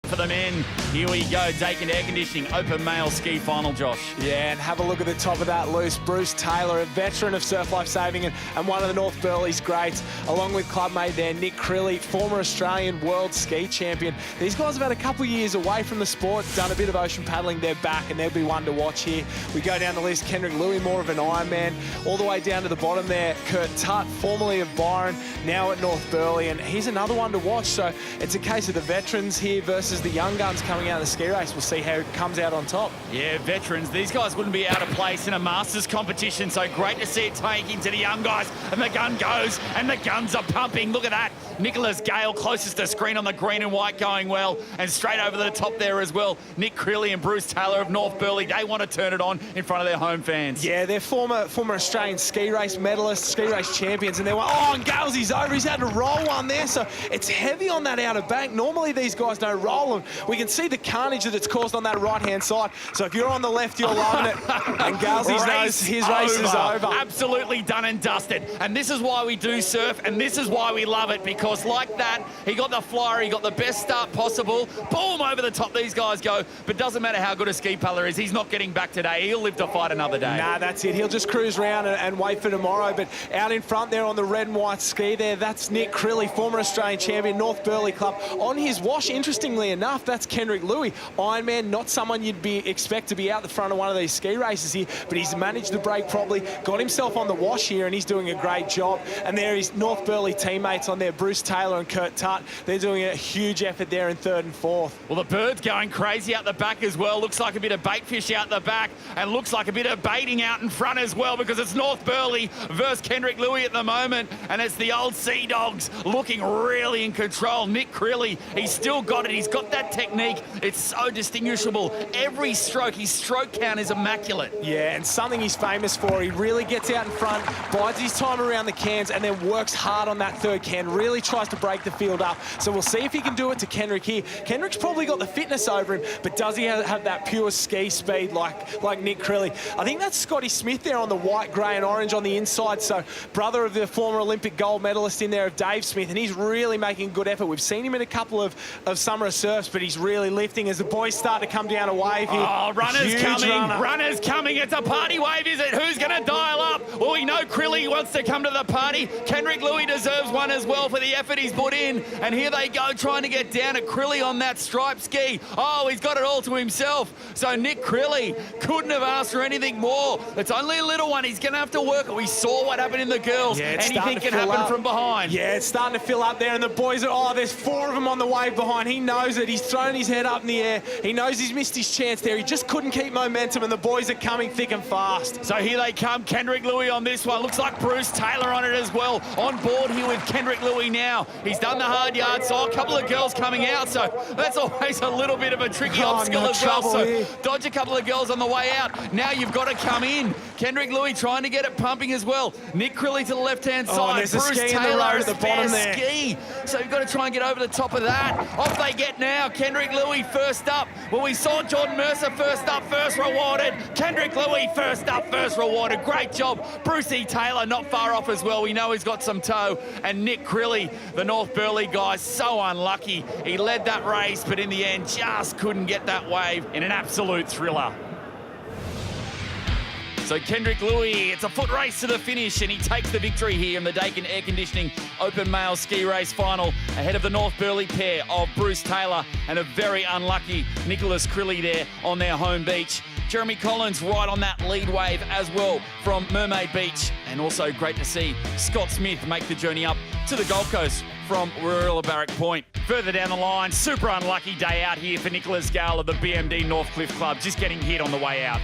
For the men, here we go, Daikin Air Conditioning, open male ski final, Josh. Yeah, and have a look at the top of that loose. Bruce Taylor, a veteran of surf life saving and one of the North Burleigh's greats, along with clubmate there, Nick Crilly, former Australian world ski champion. These guys have had a couple of years away from the sport, done a bit of ocean paddling. They're back, and they'll be one to watch here. We go down the list, Kendrick Louis, more of an Ironman. All the way down to the bottom there, Kurt Tutt, formerly of Byron, now at North Burleigh, and he's another one to watch. So it's a case of the veterans here versus the young guns coming out of the ski race. We'll see how it comes out on top. Yeah, veterans. These guys wouldn't be out of place in a Masters competition, so great to see it taking to the young guys. And the gun goes, and the guns are pumping. Look at that. Nicholas Gale, closest to screen on the green and white, going well. And straight over the top there as well, Nick Crilly and Bruce Taylor of North Burleigh. They want to turn it on in front of their home fans. Yeah, they're former Australian ski race medalists, ski race champions, and they went, oh, and Galesy's over. He's had to roll one there, so it's heavy on that outer bank. Normally these guys don't roll them. We can see the carnage that it's caused on that right-hand side. So if you're on the left, you're loving it. And Galsey knows his race is over. Absolutely done and dusted. And this is why we do surf, and this is why we love it, because like that, he got the flyer, he got the best start possible. Boom, over the top these guys go. But doesn't matter how good a ski paddler is, he's not getting back today. He'll live to fight another day. Nah, that's it. He'll just cruise around and wait for tomorrow. But out in front there on the red and white ski there, that's Nick Crilly, former Australian champion, North Burleigh Club. On his wash, interestingly enough, that's Kendrick Louis. Ironman, not someone you'd expect to be out the front of one of these ski races here, but he's managed the break properly, got himself on the wash here, and he's doing a great job. And there his North Burleigh teammates on there, Bruce Taylor and Kurt Tutt. They're doing a huge effort there in third and fourth. Well, the bird's going crazy out the back as well. Looks like a bit of bait fish out the back, and looks like a bit of baiting out in front as well, because it's North Burleigh versus Kendrick Louis at the moment, and it's the old Sea Dogs looking really in control. Nick Crilly, he's still got it. He's got that technique. It's so distinguishable. Every stroke, his stroke count is immaculate. Yeah, and something he's famous for. He really gets out in front, bides his time around the cans, and then works hard on that third can. Really tries to break the field up. So we'll see if he can do it to Kendrick here. Kendrick's probably got the fitness over him, but does he have that pure ski speed like Nick Crilly? I think that's Scotty Smith there on the white, grey and orange on the inside. So brother of the former Olympic gold medalist in there of Dave Smith, and he's really making good effort. We've seen him in a couple of summer surfs, but he's really lifting as the boys start to come down a wave here. Oh, runners coming, runner. Runners coming. It's a party wave, is it? Who's going to dial up? Well, we know Crilly wants to come to the party. Kendrick Louis deserves one as well for the effort he's put in. And here they go, trying to get down at Crilly on that stripe ski. Oh, he's got it all to himself. So Nick Crilly couldn't have asked for anything more. It's only a little one. He's going to have to work it. We saw what happened in the girls. Yeah, anything can happen from behind. Yeah, it's starting to fill up there, and the boys are, oh, there's four of them on the wave behind. He knows it. He's thrown his head up in the air. He knows he's missed his chance there. He just couldn't keep momentum, and the boys are coming thick and fast. So here they come, Kendrick Louis on this one. Looks like Bruce Taylor on it as well. On board here with Kendrick Louis now. He's done the hard yard, so a couple of girls coming out, so that's always a little bit of a tricky obstacle as well. So dodge a couple of girls on the way out. Now you've got to come in. Kendrick Louis trying to get it pumping as well. Nick Crilly to the left-hand side. There's Bruce a ski Taylor in the road at the bottom there. Ski. So you've got to try and get over the top of that. Off they get now. Kendrick Louis first up. Well, we saw Jordan Mercer first up, first rewarded. Kendrick Louis first up, first rewarded. Great job. Brucey Taylor not far off as well. We know he's got some toe. And Nick Crilly, the North Burleigh guy, so unlucky. He led that race, but in the end just couldn't get that wave in an absolute thriller. So Kendrick Louis, it's a foot race to the finish, and he takes the victory here in the Daikin Air Conditioning Open Male Ski Race Final, ahead of the North Burleigh pair of Bruce Taylor and a very unlucky Nicholas Crilly there on their home beach. Jeremy Collins right on that lead wave as well from Mermaid Beach. And also great to see Scott Smith make the journey up to the Gold Coast from Warilla Barrack Point. Further down the line, super unlucky day out here for Nicholas Gale of the BMD Northcliffe Club, just getting hit on the way out.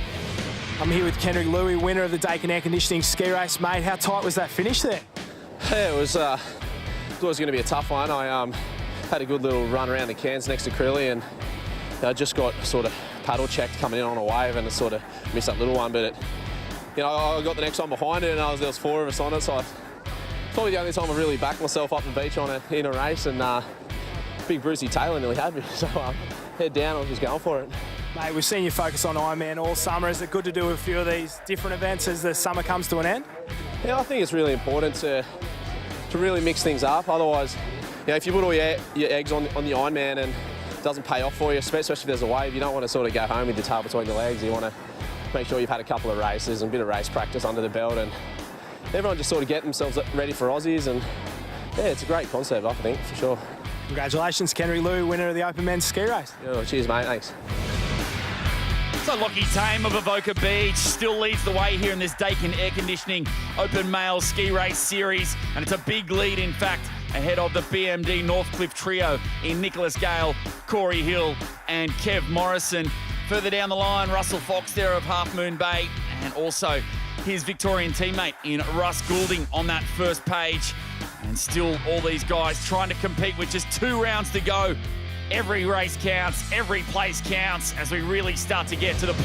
I'm here with Kendrick Louis, winner of the Daikin Air Conditioning ski race. Mate, how tight was that finish there? Yeah, it was thought it was going to be a tough one. I had a good little run around the cans next to Crilly, and I just got sort of paddle checked coming in on a wave, and sort of missed that little one. But I got the next one behind it, and there was four of us on it, so probably the only time I really backed myself up the beach in a race, and big Brucey Taylor nearly had me. So head down, I was just going for it. Mate, we've seen you focus on Ironman all summer. Is it good to do a few of these different events as the summer comes to an end? Yeah, I think it's really important to really mix things up. Otherwise, if you put all your eggs on the Ironman and doesn't pay off for you, especially if there's a wave. You don't want to sort of go home with your tail between your legs. You want to make sure you've had a couple of races and a bit of race practice under the belt, and everyone just sort of getting themselves ready for Aussies. And yeah, it's a great concept, I think, for sure. Congratulations, Kenry Lou, winner of the Open Men's Ski Race. Yeah, cheers, mate. Thanks. So Lockie Tame of Avoca Beach still leads the way here in this Daikin Air Conditioning Open Male Ski Race Series. And it's a big lead, in fact, ahead of the BMD Northcliffe trio in Nicholas Gale, Corey Hill and Kev Morrison. Further down the line, Russell Fox there of Half Moon Bay, and also his Victorian teammate in Russ Goulding on that first page. And still all these guys trying to compete with just 2 rounds to go. Every race counts, every place counts as we really start to get to the